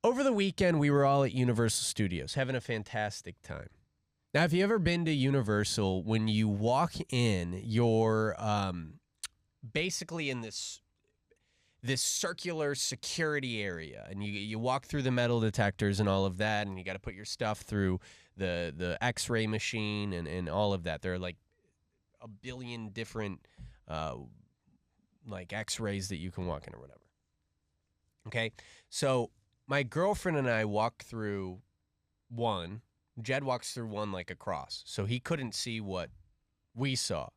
Over the weekend, we were all at Universal Studios having a fantastic time. Now, if you've ever been to Universal, when you walk in, you're basically in this circular security area, and you walk through the metal detectors and all of that, and you got to put your stuff through the X-ray machine and all of that. There are like a billion different like X-rays that you can walk in or whatever. Okay, so my girlfriend and I walked through one. Jed walks through one like across, so he couldn't see what we saw.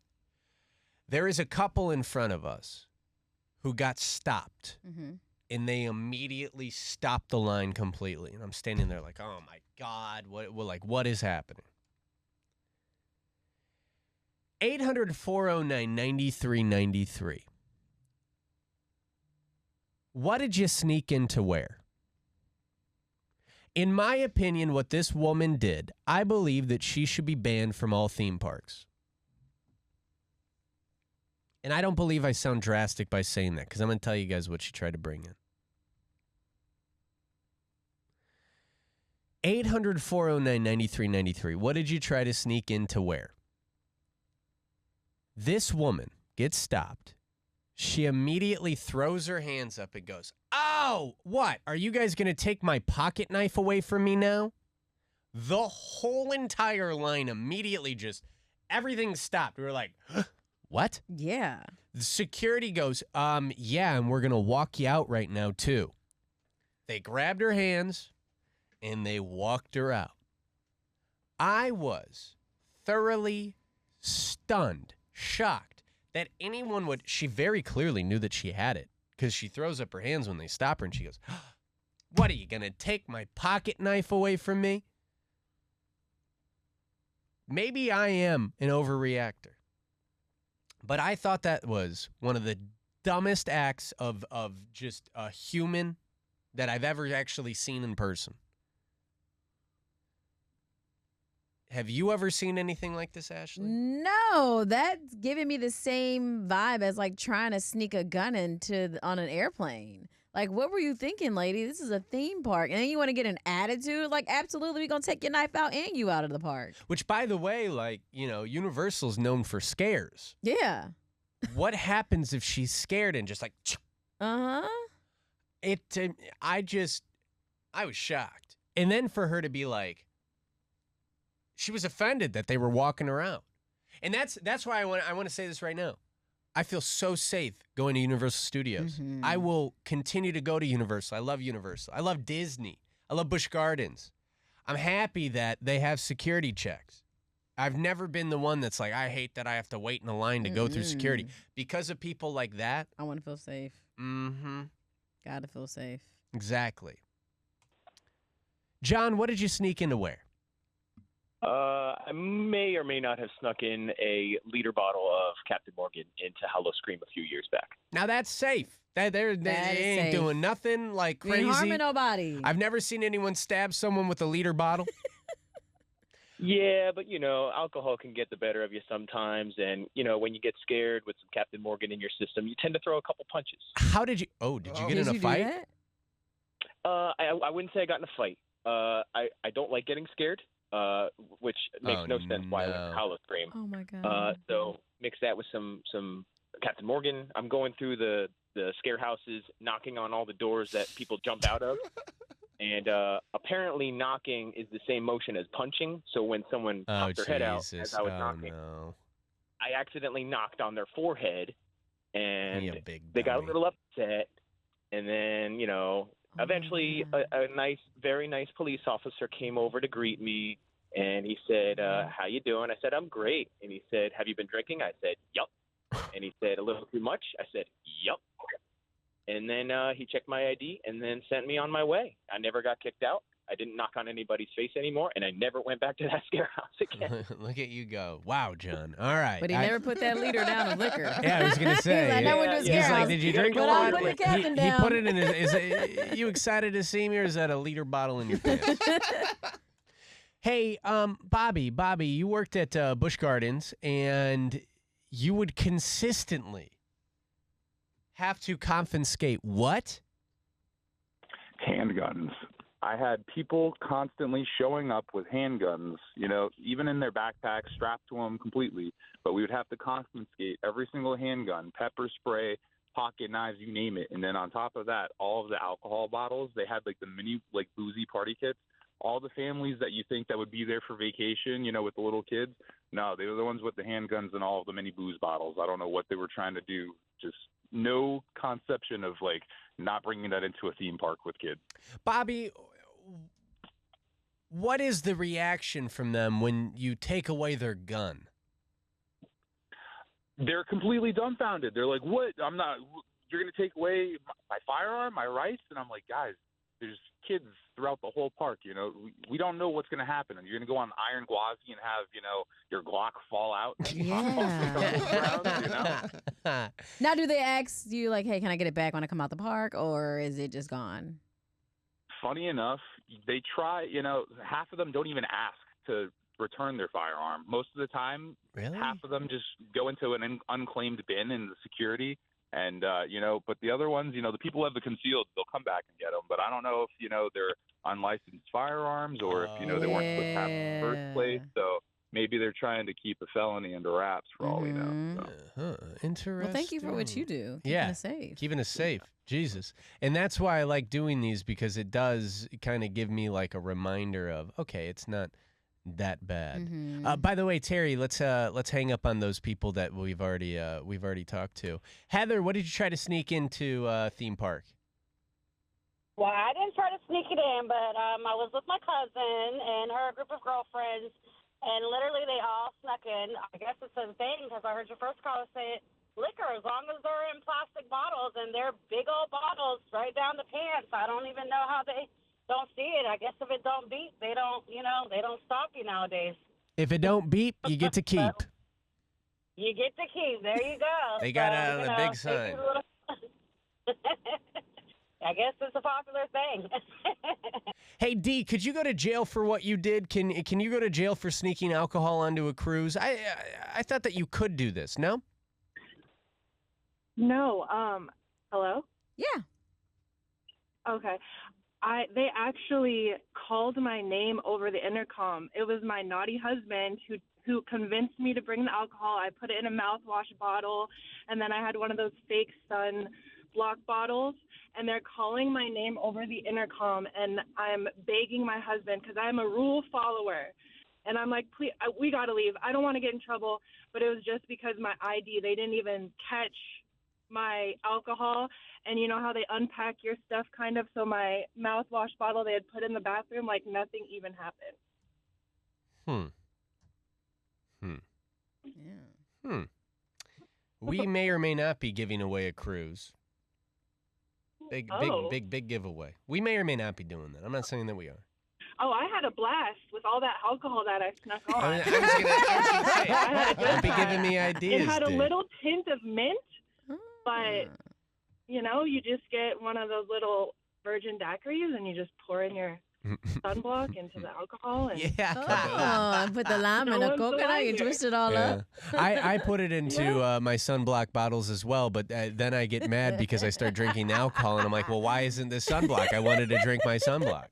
There is a couple in front of us who got stopped, and they immediately stopped the line completely. And I'm standing there like, oh my God, what is happening? 800-409-9393. What did you sneak into where? In my opinion, what this woman did, I believe that she should be banned from all theme parks. And I don't believe I sound drastic by saying that, because I'm going to tell you guys what she tried to bring in. 800-409-9393. What did you try to sneak into where? This woman gets stopped. She immediately throws her hands up and goes, "Oh, what? Are you guys going to take my pocket knife away from me now?" The whole entire line immediately everything stopped. We were like, what? Yeah. The security goes, yeah, and we're going to walk you out right now, too. They grabbed her hands, and they walked her out. I was thoroughly stunned, shocked that anyone would. She very clearly knew that she had it, because she throws up her hands when they stop her, and she goes, "What, are you going to take my pocket knife away from me?" Maybe I am an overreactor, but I thought that was one of the dumbest acts of just a human that I've ever actually seen in person. Have you ever seen anything like this, Ashley? No, that's giving me the same vibe as like trying to sneak a gun on an airplane. Like, what were you thinking, lady? This is a theme park. And then you want to get an attitude? Like, absolutely, we're going to take your knife out and you out of the park. Which, by the way, like, Universal's known for scares. Yeah. What happens if she's scared and just like... Uh-huh. I was shocked. And then for her to be like, she was offended that they were walking around. And that's why I want to say this right now. I feel so safe going to Universal Studios. Mm-hmm. I will continue to go to Universal. I love Universal. I love Disney. I love Busch Gardens. I'm happy that they have security checks. I've never been the one that's like, I hate that I have to wait in a line to go through security. Because of people like that. I want to feel safe. Mm-hmm. Gotta feel safe. Exactly. John, what did you sneak into where? I may or may not have snuck in a liter bottle of Captain Morgan into Hollow Scream a few years back. Now that's safe. They ain't safe. doing nothing like crazy. You ain't harming nobody. I've never seen anyone stab someone with a liter bottle. Yeah, but, alcohol can get the better of you sometimes. And, when you get scared with some Captain Morgan in your system, you tend to throw a couple punches. How did you get in a fight? I wouldn't say I got in a fight. I don't like getting scared. Which makes no sense why I went to Hollow Scream. Oh, my God. So mix that with some Captain Morgan. I'm going through the scare houses, knocking on all the doors that people jump out of. And apparently knocking is the same motion as punching. So when someone popped their head out as I was knocking, I accidentally knocked on their forehead, and they got a little upset. And then, eventually a very nice police officer came over to greet me, and he said, how you doing? I said, I'm great. And he said, have you been drinking? I said, yup. And he said, a little too much? I said, yup. And then he checked my ID and then sent me on my way. I never got kicked out. I didn't knock on anybody's face anymore, and I never went back to that scare house again. Look at you go. Wow, John. All right. But he never put that liter down of liquor. Yeah, I was going to say. I never went to a scare house. Like, did you drink a But lot? I'm putting the captain He down. put it in his, you excited to see me, or is that a liter bottle in your pants? Hey, Bobby, you worked at Busch Gardens, and you would consistently have to confiscate what? Handguns. I had people constantly showing up with handguns, even in their backpacks, strapped to them completely. But we would have to confiscate every single handgun, pepper spray, pocket knives, you name it. And then on top of that, all of the alcohol bottles, they had like the mini boozy party kits. All the families that you think that would be there for vacation, with the little kids, no, they were the ones with the handguns and all of the mini booze bottles. I don't know what they were trying to do. Just no conception of not bringing that into a theme park with kids. Bobby, what is the reaction from them when you take away their gun? They're completely dumbfounded. They're like, what? You're going to take away my firearm, my rights? And I'm like, guys, there's kids throughout the whole park. We don't know what's going to happen. And you're going to go on Iron Gwazi and have, your Glock fall out. Yeah. Now, do they ask you hey, can I get it back when I come out the park, or is it just gone? Funny enough, they try, half of them don't even ask to return their firearm. Most of the time, really? Half of them just go into an unclaimed bin in the security. And, but the other ones, the people who have the concealed, they'll come back and get them. But I don't know if, they're unlicensed firearms or if, they weren't supposed to have in the first place. So maybe they're trying to keep a felony under wraps for all we know. So. Interesting. Well, thank you for what you do. Keeping us safe. Keeping us safe. Jesus. And that's why I like doing these, because it does kind of give me a reminder of, okay, it's not that bad. Mm-hmm. By the way, Terry, let's hang up on those people that we've already talked to. Heather, what did you try to sneak into theme park? Well, I didn't try to sneak it in, but I was with my cousin and her group of girlfriends, and literally they all snuck in. I guess it's a thing because I heard your first caller say liquor, as long as they're in plastic bottles, and they're big old bottles right down the pants. I don't even know how they don't see it. I guess if it don't beep, they don't stop you nowadays. If it don't beep, you get to keep. You get to keep. There you go. They got the big sign. I guess it's a popular thing. Hey, Dee, could you go to jail for what you did? Can you go to jail for sneaking alcohol onto a cruise? I thought that you could do this. No? No. Hello? Yeah. Okay. They actually called my name over the intercom. It was my naughty husband who convinced me to bring the alcohol. I put it in a mouthwash bottle, and then I had one of those fake sunblock bottles, and they're calling my name over the intercom, and I'm begging my husband because I'm a rule follower. And I'm like, please, we got to leave. I don't want to get in trouble, but it was just because my ID, they didn't even catch my alcohol, and you know how they unpack your stuff kind of, so my mouthwash bottle they had put in the bathroom, nothing even happened. Yeah. We may or may not be giving away a cruise. Big giveaway. We may or may not be doing that. I'm not saying that we are. Oh, I had a blast with all that alcohol that I snuck on. I was gonna say, don't be giving me ideas. It had a little tint of mint, but you just get one of those little virgin daiquiris and you just pour in your sunblock into the alcohol. And and put the lime and the coconut, you twist it all up. I put it into my sunblock bottles as well, but then I get mad because I start drinking the alcohol, and I'm like, well, why isn't this sunblock? I wanted to drink my sunblock.